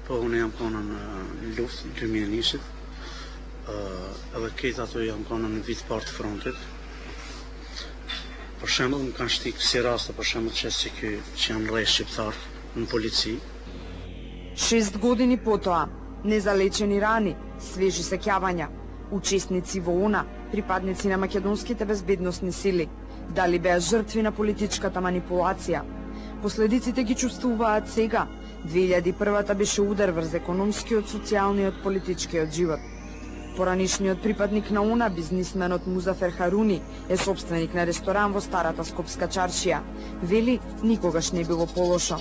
Po, unë jam konë në luftë 2001, edhe këtë ato jam konë në vitë partë frontit. Për shembull, më kanë shtikë si raste, për shembull që janë rrej shqiptar në polici. 6 години потоа, незалечени рани, свежи сеќавања, учесници во ОНА, припадници на македонските безбедносни сили, дали беа жртви на политичката манипулација. Последиците ги чувствуваат сега. 2001-та беше удар врз економскиот, социјалниот, политичкиот живот. Поранишниот припадник на ОНА, бизнисменот Музафер Харуни, е собственик на ресторан во старата Скопска чаршија. Вели, никогаш не било полошо.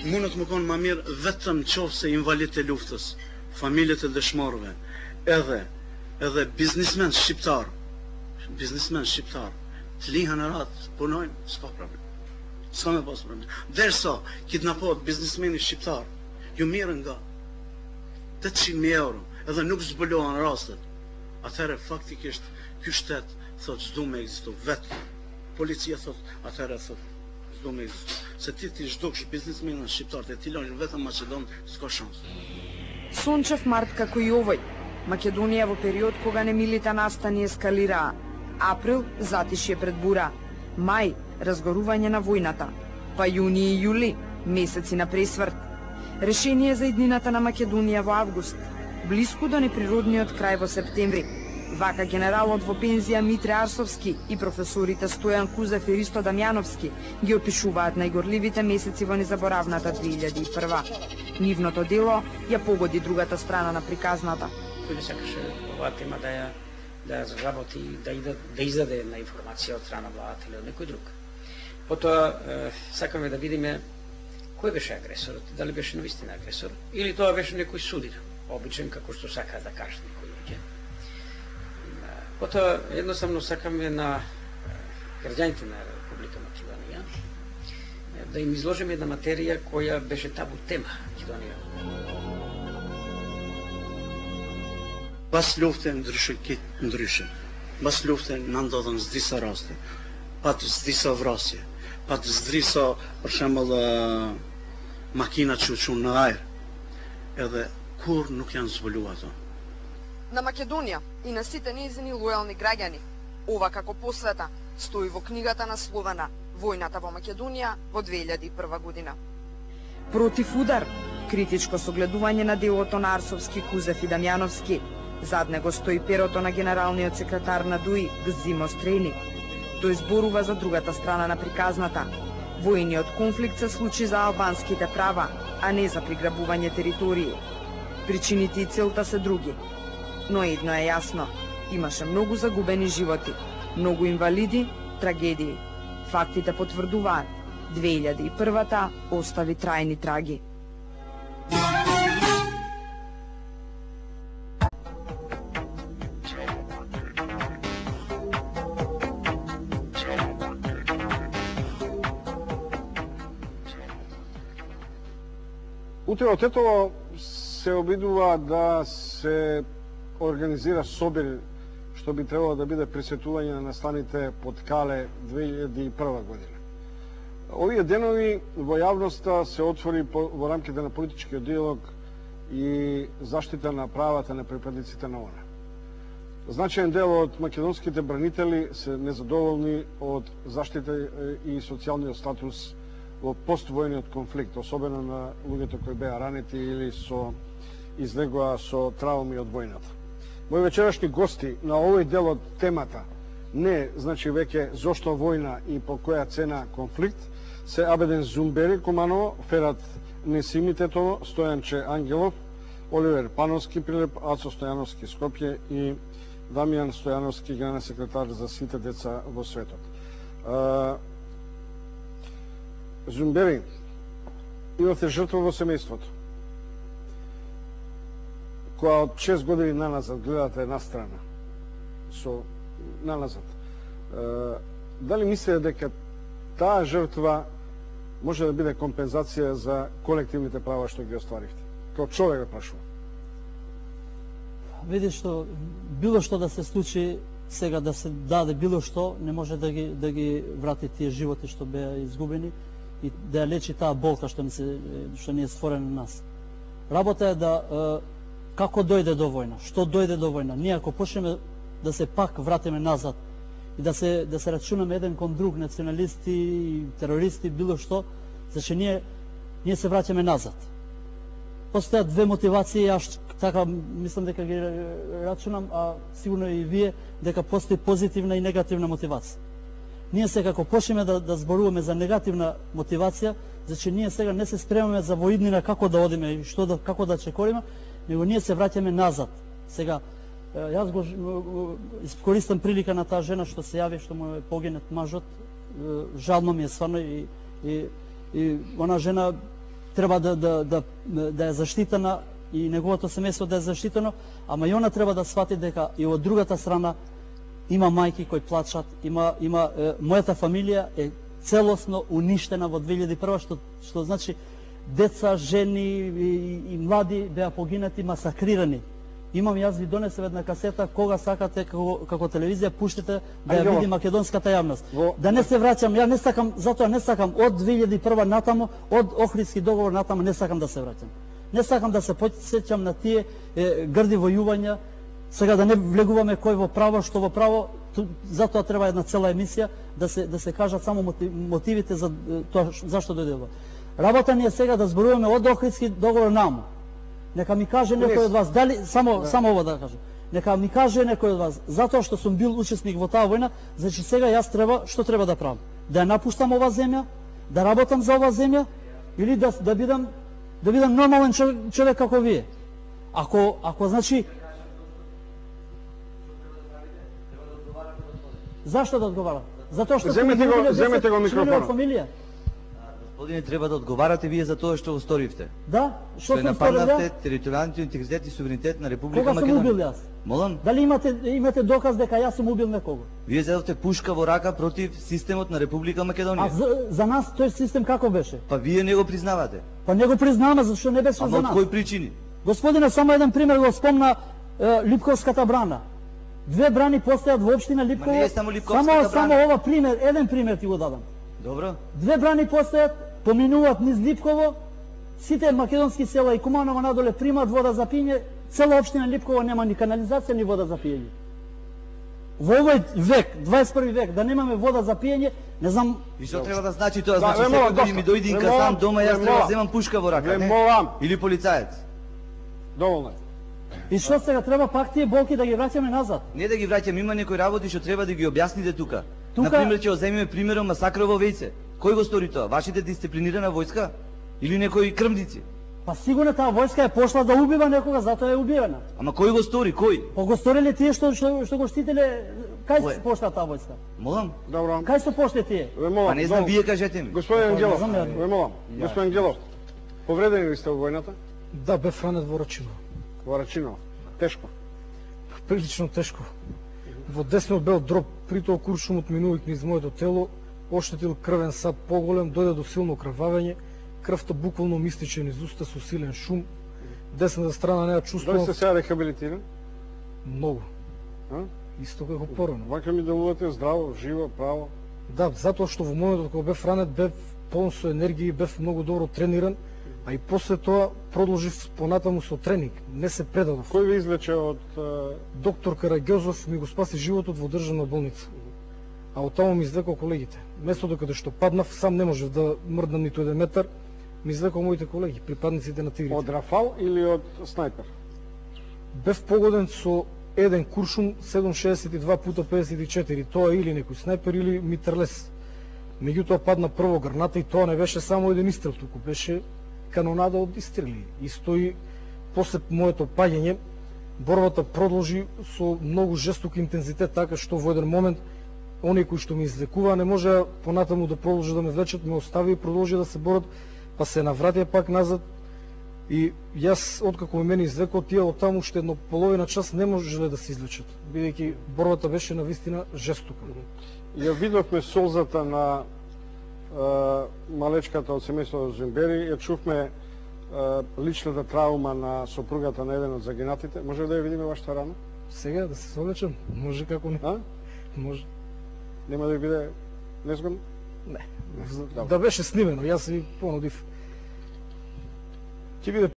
Mundet më konë ma mirë vetëm qofse invalid të luftës, familjet e dëshmorëve, edhe biznismen shqiptar, të lihen në ratë, punojnë, s'ka problem. S'ka me pas problem. Dersa, kidnapohet biznismeni shqiptar, ju mirën nga 800.000 euro, edhe nuk zbulohen rastet. Atëherë faktikisht ky shtet thot s'du me ekzistu vetë. Policia thot, atëherë thot s'du me ekzistu. Se ti zhduksh biznismenën shqiptar, ti lojnë vetëm Macedon, s'ka шанс. Сончев март како и овој. Македонија во период кога немилите настани ескалираа. Април затишје пред бура. Мај разгорување на војната. Па јуни и јули месеци на пресврт. Решение за иднината на Македонија во август. Блиску до неприродниот крај во септември. Вака генералот во пензија Митре Арсовски и професорите Стојан Кузев и Ристо Дамјановски ги опишуваат најгорливите месеци во незаборавната 2001. Нивното дело ја погоди другата страна на приказната. Кој не сакаше оваа тема да ја заработи, да издаде една информација од страна владата или од некој друг. Потоа сакаме да видиме кој беше агресорот, дали беше навистина агресор или тоа беше некој судир, обичен како што сака да кажат некој луѓе. Потоа едноставно сакаме на граѓаните на Република Македонија да им изложиме една материја која беше табу тема Македонија. Pas luftën ndryshe. Pas luftën na ndodhen disa raste, pat disa vrasje, pat disa për shembull makina që uçun në ajër. Edhe kur nuk janë zbuluar ato. На Македонија и на сите нејзини лојални граѓани, ова како посвета стои во книгата насловена Војната во Македонија во 2001 година. Против удар, критичко согледување на делото на Арсовски, Кузев и Дамјановски. Зад него стои перото на генералниот секретар на ДУИ, Гзимо Стрени. Тој зборува за другата страна на приказната. Војниот конфликт се случи за албанските права, а не за приграбување територии. Причините и целта се други. Но едно е јасно, имаше многу загубени животи, многу инвалиди, трагедии. Фактите потврдуваат, 2001-та остави трајни траги. Утре Тетово се обидува да се организира собир што би требало да биде присветување на настаните под Кале 2001 година. Овие денови во јавноста се отвори во рамките на политичкиот диалог и заштита на правата на припадниците на ОНА. Значаен дел од македонските бранители се незадоволни од заштита и социјалниот статус во поствојниот конфликт, особено на луѓето кои беа ранети или излегоа со трауми од војната. Мои вечерашни гости на овој дел од темата, не значи веќе зошто војна и по која цена конфликт, се Абеден Зумбери Куманово, Ферат Несими Тетово, Стојанче Ангелов, Оливер Пановски Прилеп, Ацо Стојановски Скопје и Дамјан Стојановски, генерален секретар за сите деца во светот. Зумбери, имате жртва во семејството, која од 6 години наназад гледате една страна, наназад. Дали мислите дека таа жртва може да биде компензација за колективните права што ги остваривте? Као човек да прашува. Види што било што да се случи сега, да се даде било што, не може да ги врати тие животи што беа изгубени и да ја лечи таа болка што не е створена на нас. Работа е да како дојде до војна, што дојде до војна. Ние ако почнеме да се пак вратиме назад и да се рачунаме еден кон друг, националисти, терористи, било што, значи ние се враќаме назад. Постојат две мотивации, јас така мислам дека ги рачунам, а сигурно и вие, дека постои позитивна и негативна мотивација. Ние сега ако почнеме да зборуваме за негативна мотивација, значи ние сега не се спремаме за во иднина како да одиме и како да чекориме, него ние се враќаме назад. Сега јас го искористам прилика на таа жена што се јави, што му е погинет мажот. Жално ми е стварно и она жена треба да е заштитена и неговото семејство да е заштитено, ама и она треба да свати дека и од другата страна има мајки кои плачат, има мојата фамилија е целосно уништена во 2001, што значи деца, жени и млади беа погинати, масакрирани. Имам, јас ви донесев една касета, кога сакате како телевизија пуштите да ја види македонската јавност. Да не се враќам, ја не сакам, затоа не сакам од 2001 натаму, од Охридски договор натаму не сакам да се враќам. Не сакам да се потсеќам на тие грди војувања. Сега да не влегуваме кој во право, што во право, затоа треба една цела емисија да се кажат само мотивите за тоа зашто дојде ова. Работа ни е сега да зборуваме од Охридски договор наму. Нека ми каже некој од вас, дали само ова да кажам. Нека ми каже некој од вас, затоа што сум бил учесник во таа војна, значи сега јас што треба да правам? Да ја напуштам ова земја, да работам за ова земја или да бидам нормален човек како вие? Ако значи зашто да одговарам? Затоа што земете го микрофонот. Фамилија. Господине, треба да одговарате вие за тоа што го сторивте. Да, што сум нападнавте територијалниот интегритет и суверенитет на Република Македонија. Кога сум убил јас? Молам? Дали имате доказ дека јас сум убил некого? Вие зедовте пушка во рака против системот на Република Македонија. А за нас тој систем како беше? Па вие не го признавате. Па не го признаваме, зашто не беше за нас. Ама од кои причини? Господине, само еден пример го спомна Липковската брана. Две брани постојат во општина Липково. Ма не е само Липковската брана. Само ова пример, еден пример ти го дадам. Добро. Две брани постојат, поминуваат низ Липково, сите македонски села и Куманово надоле примаат вода за пиње, цела општина Липково нема ни канализација ни вода за пиење. Во овој век, 21 век, да немаме вода за пиење, не знам. И што треба да значи тоа? Значи секој ми дојде инкасант дома, јас треба да земам пушка во рака, не? Или полицаец. Доволно. И што сега треба пак тие болки да ги враќаме назад? Не да ги враќаме, има некои работи што треба да ги објасните тука. Например, ќе земеме примерот масакра во Вејце. Кој го стори тоа? Вашите дисциплинирана војска или некои крвници? Па сигурно таа војска е пошла да убива некога, затоа е убиена. Ама кој го стори? Кој? Па го сториле тие што го штителе. Кај се пошла таа војска? Молам? Добро. Кај се пошли тие? Па не знам, вие кажете ми. Господин Ангелов, ве молам. Господин Ангелов, повредени ли сте во војната? Да, бев ранет во Рачиново. Во Рачиново. Тешко. Прилично тешко. Во десниот бел дроб, притоа куршумот минувајќи низ моето тело, оштетил крвен сап поголем, дојде до силно крвавење, крвта буквално ми истече низ уста со силен шум. Десната страна не ја чувствувам. Дали сте сега рехабилитиран? Многу. Исто како порано. Вака ми делувате здраво, живо, право. Да, затоа што во моментот кога бев ранет, бев полн со енергија и бев многу добро трениран, а и после тоа продолжив понатаму со тренинг, не се предадов. Кој ви излече од... Доктор Караѓозов ми го спаси животот во државна болница. А од таму ми извлекол колегите. Местото каде што паднав, сам не можев да мрднам ниту еден метар, ми извлекол моите колеги, припадниците на тигрите. Од рафал или од снайпер? Бев погоден со еден куршум 7,62 пута 54, тоа или некој снайпер или митрлес. Меѓутоа падна прво граната и тоа не беше само еден истрел, туку беше канонада од истрели. И стои после моето паѓање, борбата продолжи со многу жесток интензитет, така што во еден момент оние кои што ми излекуваа не можеа понатаму да продолжи да ме влечат, ме остави и продолжи да се борат, па се навратија пак назад. И јас, откако мене извлекол, тие од таму уште едно половина час не можеле да се излечат, бидејќи борбата беше навистина жестока. Ја видовме солзата на малечката од семејството Зембери, ја чувме личната траума на сопругата на еден од загинатите. Може да ја видиме вашата рана? Сега да се солечам? Може, како не. Може. Нема да биде незгодно? Не. Да беше снимено, јас и понудив. Ќе биде